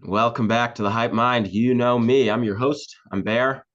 Welcome back to the Hype Mind. You know me. I'm your host. I'm Bear.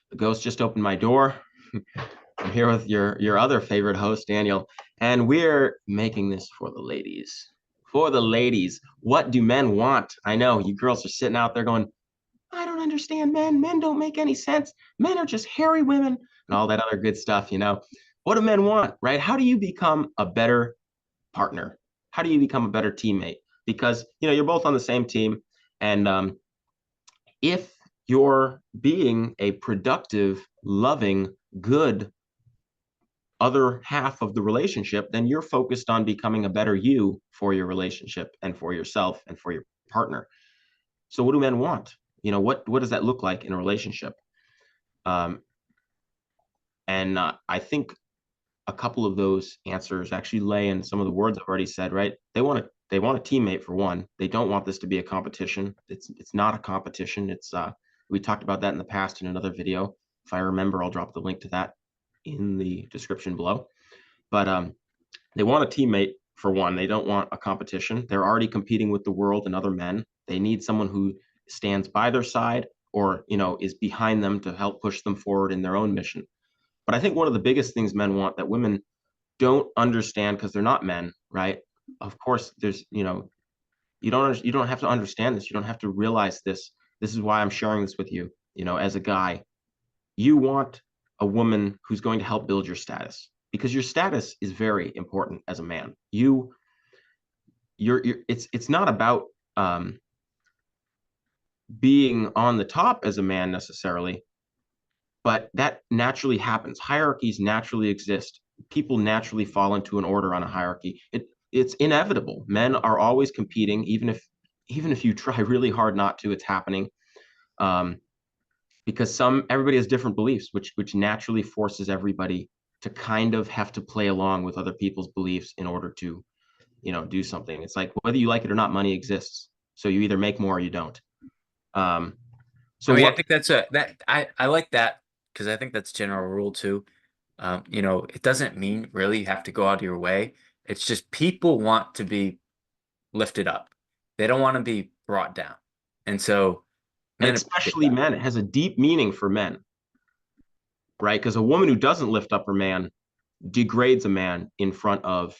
The ghost just opened my door. I'm here with your other favorite host, Daniel, and we're making this for the ladies. For the ladies. What do men want? I know you girls are sitting out there going, I don't understand men. Men don't make any sense. Men are just hairy women and all that other good stuff. What do men want, right? How do you become a better partner? How do you become a better teammate? Because you're both on the same team, and if you're being a productive, loving, good other half of the relationship, then you're focused on becoming a better you for your relationship and for yourself and for your partner. So what do men want? What does that look like in a relationship? Um, and I think a couple of those answers actually lay in some of the words I've already said, right? They want a teammate for one. They don't want this to be a competition. It's not a competition. It's we talked about that in the past in another video. If I remember, I'll drop the link to that in the description below. But they want a teammate for one. They don't want a competition. They're already competing with the world and other men. They need someone who stands by their side or is behind them to help push them forward in their own mission. But I think one of the biggest things men want that women don't understand because they're not men, right? Of course, there's you don't have to understand this. You don't have to realize this. This is why I'm sharing this with you. As a guy, you want a woman who's going to help build your status because your status is very important as a man. It's not about being on the top as a man necessarily, but that naturally happens. Hierarchies naturally exist. People naturally fall into an order on a hierarchy. It's inevitable. Men are always competing, even if you try really hard not to, it's happening. Um, because everybody has different beliefs, which naturally forces everybody to kind of have to play along with other people's beliefs in order to, do something. It's like whether you like it or not, money exists. So you either make more or you don't. Um, I so mean, I what think I like that because I think that's general rule too. It doesn't mean really you have to go out of your way. It's just people want to be lifted up. They don't want to be brought down. And so and men appreciate especially that. men, it has a deep meaning for men, right? Because a woman who doesn't lift up her man degrades a man in front of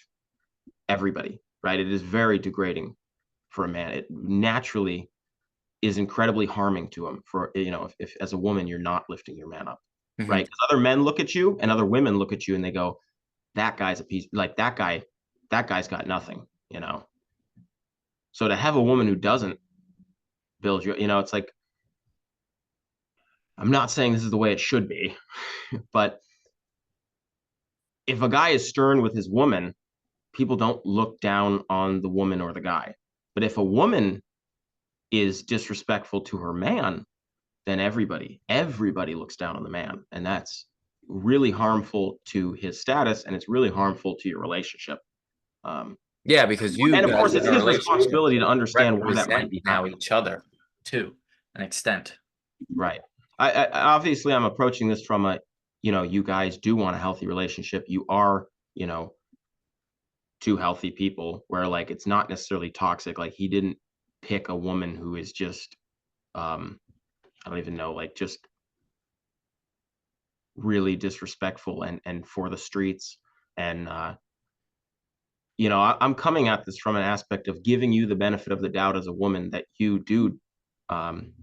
everybody, right? It is very degrading for a man. It naturally is incredibly harming to him for, if as a woman, you're not lifting your man up, Hmm. right? Because other men look at you and other women look at you and they go, that guy's a piece, like that guy's got nothing. So to have a woman who doesn't build you, it's like, I'm not saying this is the way it should be, but if a guy is stern with his woman, people don't look down on the woman or the guy. But if a woman is disrespectful to her man, then everybody looks down on the man. And that's really harmful to his status and it's really harmful to your relationship. Um, Yeah, because you and of course, guys in it's a his relationship responsibility to understand why that might represent be now happening. each other to an extent. Right. Obviously, I'm approaching this from you guys do want a healthy relationship. You are, two healthy people where like it's not necessarily toxic. Like he didn't pick a woman who is just, I don't even know, like just really disrespectful and for the streets. And I'm coming at this from an aspect of giving you the benefit of the doubt as a woman that you do, um,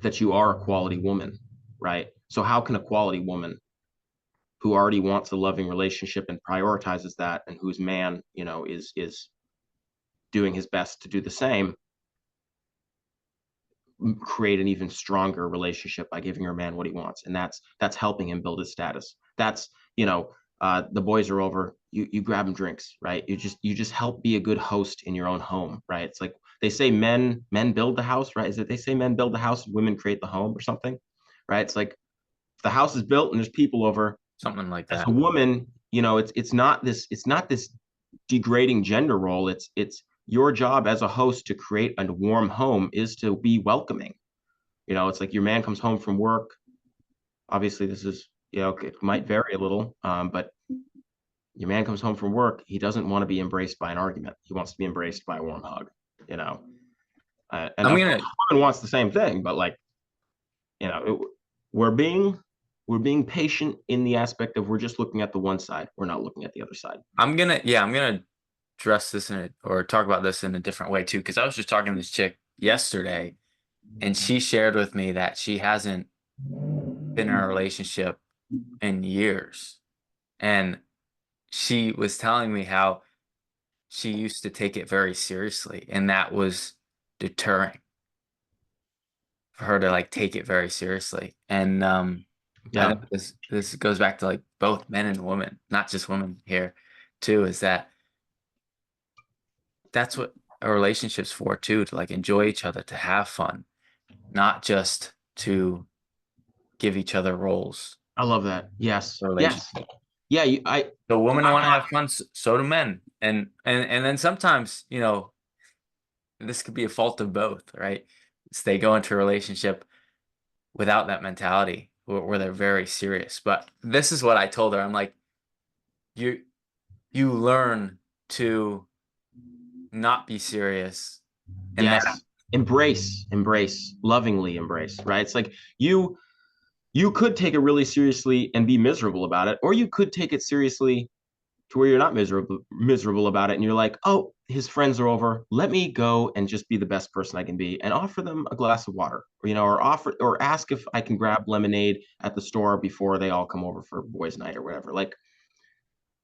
that you are a quality woman, right? So how can a quality woman who already wants a loving relationship and prioritizes that, and whose man, is doing his best to do the same, create an even stronger relationship by giving her man what he wants, and that's helping him build his status. That's the boys are over, you grab him drinks, right? You just help be a good host in your own home, right? It's like they say men build the house, right? Is it they say men build the house, women create the home or something, right? It's like if the house is built and there's people over, Something like as a that. woman, it's not this degrading gender role. It's your job as a host to create a warm home is to be welcoming. It's like your man comes home from work. Obviously, this is, it might vary a little, but your man comes home from work. He doesn't want to be embraced by an argument. He wants to be embraced by a warm hug, you know. And I'm of gonna course, woman wants the same thing, but like, you know, we're being we're being patient in the aspect of we're just looking at the one side. We're not looking at the other side. I'm gonna address this or talk about this in a different way too, because I was just talking to this chick yesterday, and she shared with me that she hasn't been in a relationship in years, and she was telling me how she used to take it very seriously, and that was deterring for her to like take it very seriously. And I Yeah, think this goes back to like both men and women, not just women here too, is that that's what a relationship's for too, to like enjoy each other, to have fun, not just to give each other roles I love that. Yes, for yes, relationship. yeah. So women want to have fun, so do men. And then sometimes, this could be a fault of both, right? So they go into a relationship without that mentality where they're very serious. But this is what I told her. I'm like, you you learn to not be serious, and that yes. Embrace, lovingly embrace. Right? It's like you could take it really seriously and be miserable about it, or you could take it seriously to where you're not miserable about it, and you're like, oh, his friends are over. Let me go and just be the best person I can be, and offer them a glass of water, or, or offer or ask if I can grab lemonade at the store before they all come over for boys' night or whatever. Like,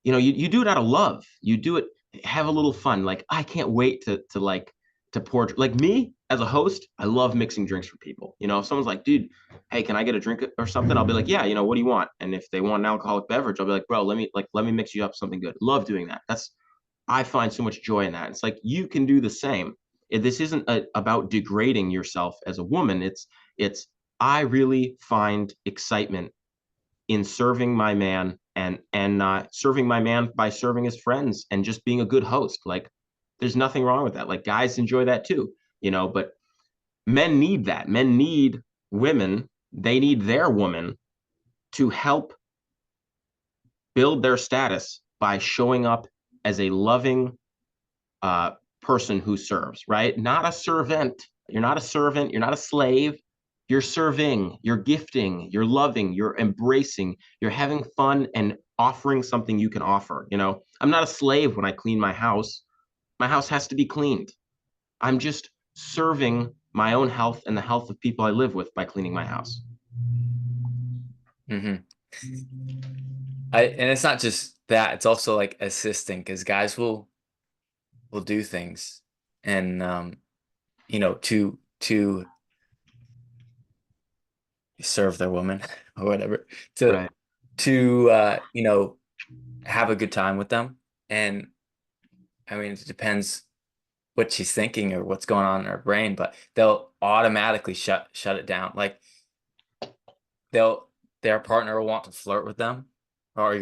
you do it out of love. You do it, have a little fun. Like, I can't wait to like to pour, like, me as a host, I love mixing drinks for people. If someone's like, dude, hey, can I get a drink or something? I'll be like, yeah, what do you want? And if they want an alcoholic beverage, I'll be like, bro, let me mix you up something good. Love doing that. I find so much joy in that. It's like you can do the same. This isn't about degrading yourself as a woman. It's I really find excitement in serving my man, and serving my man by serving his friends and just being a good host. Like, there's nothing wrong with that. Like, guys enjoy that too, but men need that. Men need women. They need their woman to help build their status by showing up as a loving person who serves, right? Not a servant. You're not a servant. You're not a slave. You're serving, you're gifting, you're loving, you're embracing, you're having fun and offering something you can offer. I'm not a slave when I clean my house. My house has to be cleaned. I'm just serving my own health and the health of people I live with by cleaning my house. hmm and it's not just that, it's also like assisting, because guys will do things and to serve their woman or whatever, to Right. have a good time with them. And I mean, it depends what she's thinking or what's going on in her brain, but they'll automatically shut it down. Like they'll their partner will want to flirt with them, or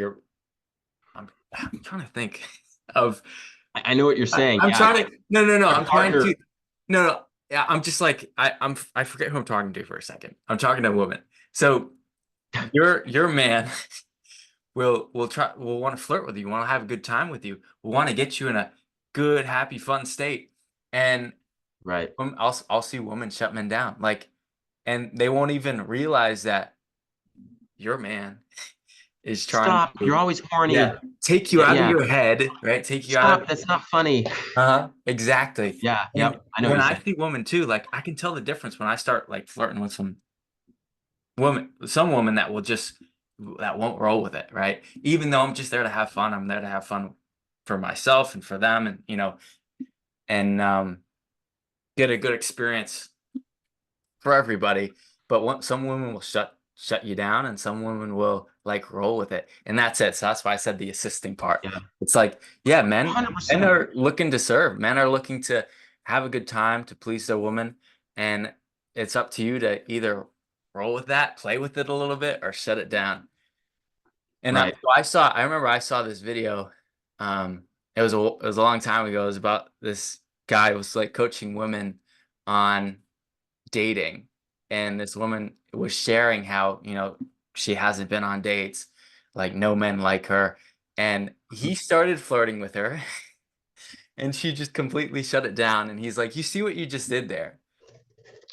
I'm trying to think of I know what you're saying. I'm Yeah. trying to no, My I'm trying partner. to no, yeah, I'm just like I forget who I'm talking to for a second. I'm talking to a woman. So your man will want to flirt with you, want to have a good time with you, will want to get you in a good, happy, fun state. And Right. I'll see women shut men down. Like, and they won't even realize that your man is trying Stop. You're to, always horny. yeah, take you Yeah. out of Yeah. your head, right? Take you out Stop. of, That's not funny. exactly. Yeah. And Yep. I know what when you're I saying. see women too, like I can tell the difference when I start like flirting with some woman that won't roll with it, right? Even though I'm just there to have fun, I'm there to have fun for myself and for them, and and get a good experience for everybody. But some women will shut you down, and some women will like roll with it, and that's it. So that's why I said the assisting part. Yeah. It's like, yeah, men 100%. are looking to serve. Men are looking to have a good time, to please their woman, and it's up to you to either roll with that, play with it a little bit, or shut it down. And Right. I remember I saw this video. It was a long time ago. It was about this guy who was like coaching women on dating, and this woman was sharing how she hasn't been on dates, like no men like her, and he started flirting with her, and she just completely shut it down. And he's like, "You see what you just did there?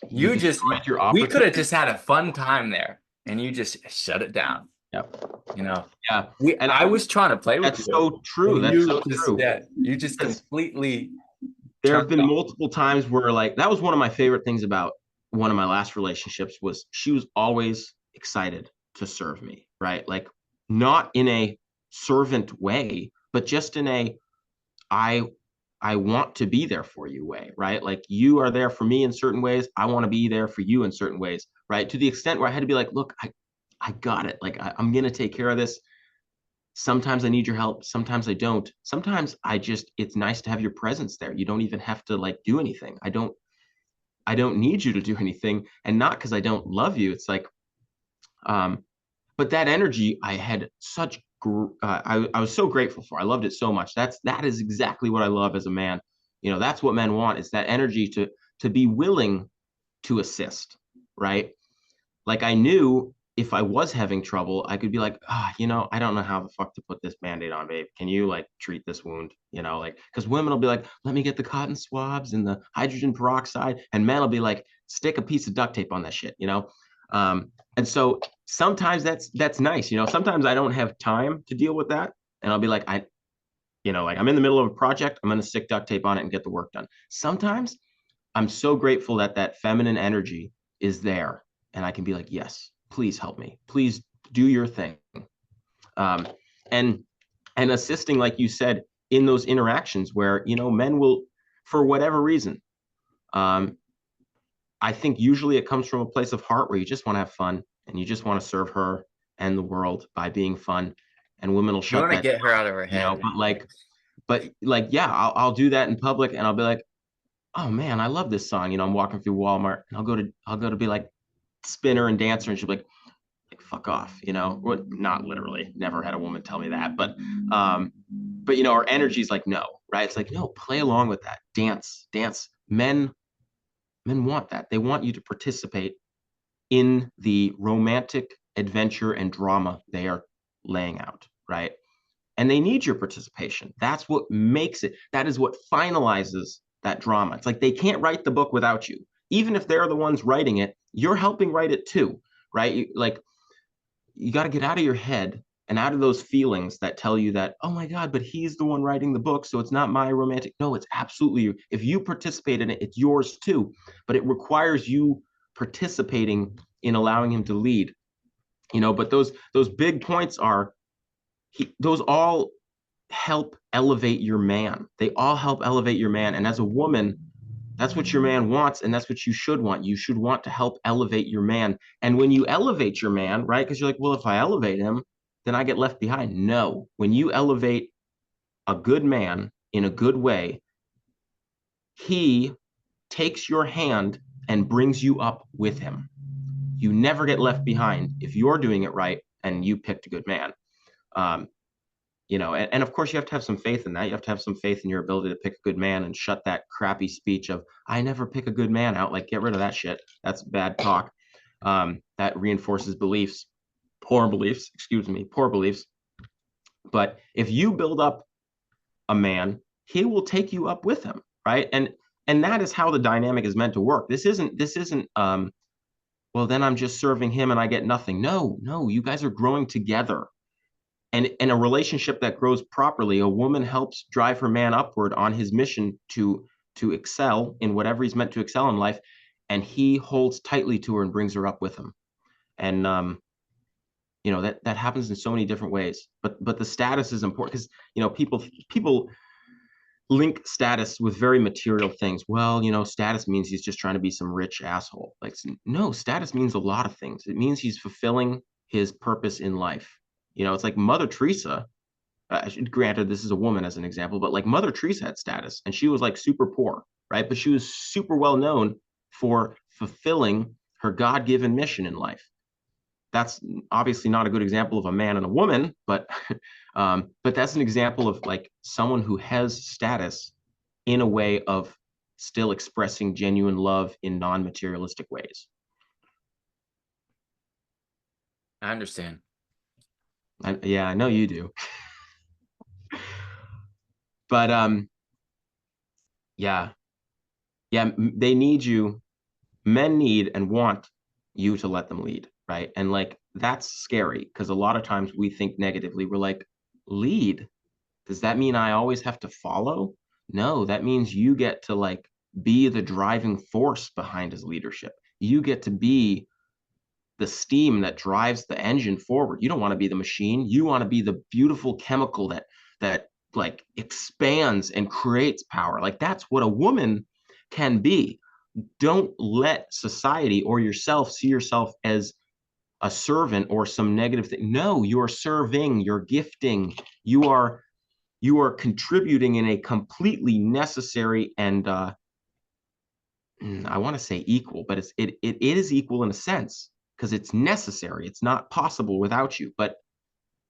You destroyed your We could have opportunity. just had a fun time there, and you just shut it down." Yep. You know, Yeah. And I was trying to play with that's you, so true. and That's so true. you just Because completely there turned have been off. multiple times where like that was one of my favorite things about one of my last relationships was she was always excited to serve me, right? Like not in a servant way, but just in a I I want to be there for you way, right? Like you are there for me in certain ways. I want to be there for you in certain ways, right? To the extent where I had to be like, look, I got it. Like I'm gonna take care of this. Sometimes I need your help. Sometimes I don't. Sometimes it's nice to have your presence there. You don't even have to like do anything. I don't need you to do anything. And not because I don't love you. It's like, um, but that energy I had I was so grateful for. I loved it so much. That is exactly what I love as a man. That's what men want is that energy to be willing to assist, right? Like I knew if I was having trouble, I could be like, I don't know how the fuck to put this band-aid on, babe. Can you like treat this wound? Like because women will be like, let me get the cotton swabs and the hydrogen peroxide, and men will be like, stick a piece of duct tape on that shit. And so sometimes that's nice. Sometimes I don't have time to deal with that, and I'll be like, like I'm in the middle of a project, I'm gonna stick duct tape on it and get the work done. Sometimes I'm so grateful that that feminine energy is there, and I can be like, yes, please help me, please do your thing, um, and assisting, like you said, in those interactions where men will, for whatever reason, um, I think usually it comes from a place of heart where you just want to have fun and you just want to serve her and the world by being fun, and women will You shut want to that get her out of her down, head. but like yeah, I'll do that in public, and I'll be like, oh man, I love this song. I'm walking through Walmart and I'll go to be like spinner and dancer, and she'll be like fuck off. Well, not literally, never had a woman tell me that, but our energy is like, no, right? It's like, no, play along with that, dance. Men want that. They want you to participate in the romantic adventure and drama they are laying out, right? And they need your participation. That's what makes it. That is what finalizes that drama. It's like they can't write the book without you. Even if they're the ones writing it, you're helping write it too, right? Like you got to get out of your head and out of those feelings that tell you that, oh my God, but he's the one writing the book, so it's not my romantic. No, it's absolutely you. If you participate in it, it's yours too. But it requires you participating in allowing him to lead. But those big points are those all help elevate your man. They all help elevate your man. And as a woman, that's what your man wants, and that's what you should want. You should want to help elevate your man. And when you elevate your man, right? Because you're like, well, if I elevate him, then I get left behind. No, when you elevate a good man in a good way, he takes your hand and brings you up with him. You never get left behind if you're doing it right and you picked a good man. Um, and of course you have to have some faith in that. You have to have some faith in your ability to pick a good man and shut that crappy speech of I never pick a good man out. Like, get rid of that shit. That's bad talk. That reinforces poor beliefs, poor beliefs. But if you build up a man, he will take you up with him, right? And that is how the dynamic is meant to work. This isn't well, then I'm just serving him and I get nothing. No, you guys are growing together. And in a relationship that grows properly, a woman helps drive her man upward on his mission to excel in whatever he's meant to excel in life, and he holds tightly to her and brings her up with him. And that happens in so many different ways. But the status is important because people link status with very material things. Well, status means he's just trying to be some rich asshole. Like, no, status means a lot of things. It means he's fulfilling his purpose in life. It's like Mother Teresa. Granted, this is a woman as an example, but like Mother Teresa had status and she was like super poor, right? But she was super well known for fulfilling her God-given mission in life. That's obviously not a good example of a man and a woman, but but that's an example of like someone who has status in a way of still expressing genuine love in non-materialistic ways. I understand. Yeah, I know you do. But Yeah. Yeah. They need you. Men need and want you to let them lead, right? And like that's scary because a lot of times we think negatively. We're like, lead. Does that mean I always have to follow? No, that means you get to like be the driving force behind his leadership. You get to be the steam that drives the engine forward. You don't want to be the machine. You want to be the beautiful chemical that like expands and creates power. Like that's what a woman can be. Don't let society or yourself see yourself as a servant or some negative thing. No, you're serving, you're gifting, you are contributing in a completely necessary and I want to say equal, but it is equal in a sense because it's necessary. It's not possible without you, but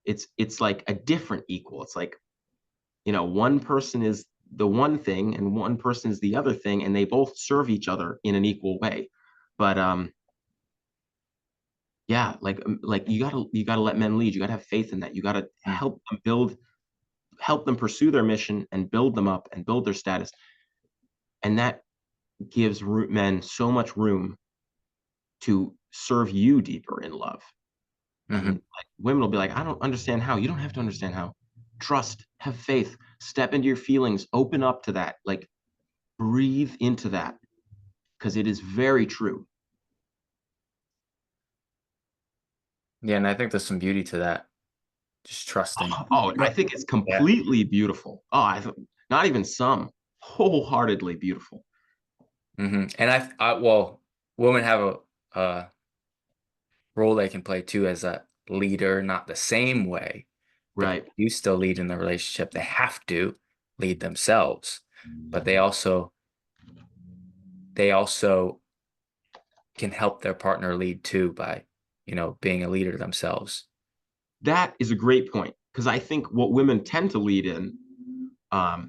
it's like a different equal. It's like, one person is the one thing and one person is the other thing, and they both serve each other in an equal way. But yeah, like you gotta let men lead. You gotta have faith in that. You gotta Mm. help them pursue their mission and build them up and build their status. And that gives men so much room to serve you deeper in love. And Hmm. like women will be like, I don't understand how. You don't have to understand how. Trust, have faith, step into your feelings, open up to that, like breathe into that because it is very true. Yeah, and I think there's some beauty to that. Just trusting. Oh, I Yeah. think it's Yeah. completely beautiful. Oh, not even some, wholeheartedly beautiful. And well, women have a role they can play too as a leader, not the same way, but Right. you still lead in the relationship. They have to lead themselves, but they also can help their partner lead too by, being a leader themselves. That is a great point because I think what women tend to lead in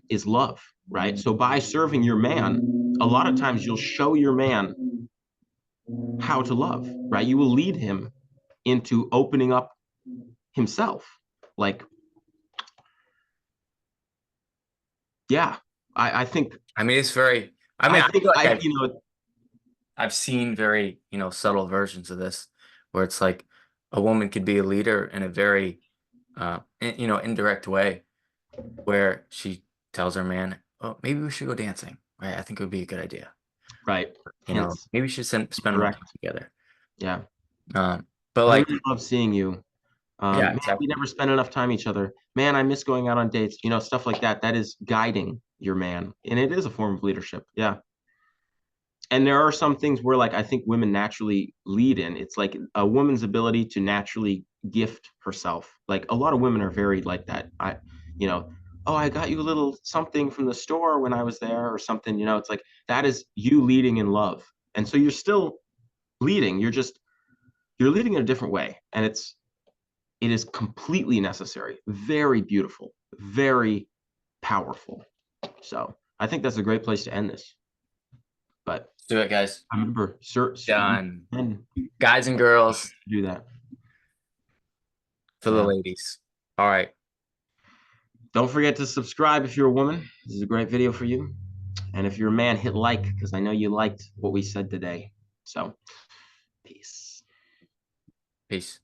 is love, right? So by serving your man, a lot of times you'll show your man how to love, right? You will lead him into opening up himself. Like, yeah, I think I mean, I feel like you know, I've seen very, subtle versions of this where it's like a woman could be a leader in a very, indirect way where she tells her man, "Oh, maybe we should go dancing. Right? I think it would be a good idea. right. Hints, Maybe we should spend more direct. time together." Yeah. But I like, really love seeing you. yeah, Man, we exactly. never spend enough time each other. Man, I miss going out on dates, stuff like that. That is guiding your man. And it is a form of leadership. Yeah. And there are some things where like I think women naturally lead in. It's like a woman's ability to naturally gift herself. Like a lot of women are very like that. You know, oh, I got you a little something from the store when I was there or something. It's like that is you leading in love. And so you're still leading. You're leading in a different way. And it is completely necessary. Very beautiful, very powerful. So I think that's a great place to end this. But Let's do it, guys. I remember, sir, Done. men Guys and girls, do that. for the Yeah. ladies. All right. Don't forget to subscribe if you're a woman. This is a great video for you. And if you're a man, hit like because I know you liked what we said today. So, peace. Peace.